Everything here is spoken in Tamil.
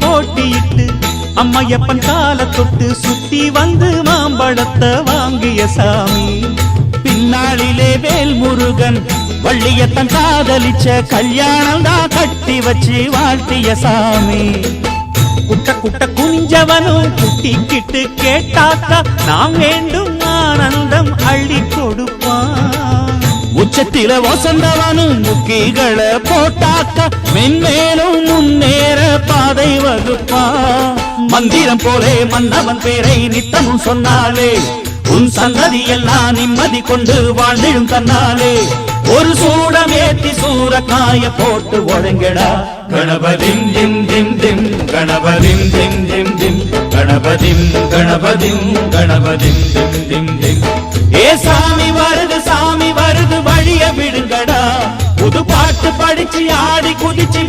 போட்டியிட்டு அம்மையப்பன் கால தொட்டு சுத்தி வந்து மாம்பழத்தை வாங்கிய சாமி. பின்னாளிலே வேல் முருகன் வள்ளியத்தன் காதலிச்ச கல்யாணம் தான் கட்டி வச்சு வாழ்த்திய சாமி. குட்ட குட்ட குஞ்சவனும் குட்டிக்கிட்டு கேட்டாக்கா நாம் வேண்டும் ஆனந்தம் அள்ளி கொடுப்பான். உச்சத்தில வசந்தவனும் முக்கிகளை போட்டாக்கா மென்மேலும் முன்னேற பாதை வகுப்பான். மந்திரம் போலே மன்னவன் பேரை நித்தமும் சொன்னாலே உன் சந்ததி எல்லாம் நிம்மதி கொண்டு வாழ்ந்திடும் தன்னாலே. ஒரு சூடமேத்தி சூரக்காய போட்டு ஒழுங்கடா. கணபதிம் திம் திம் திம் கணபதிம் திம் திம் திம் கணபதிம் கணபதிம் கணபதிம் திம் திம் திம். ஏ சாமி வருது வழிய விடுங்கடா. புது பாட்டு படிச்சு ஆடி குதிச்சு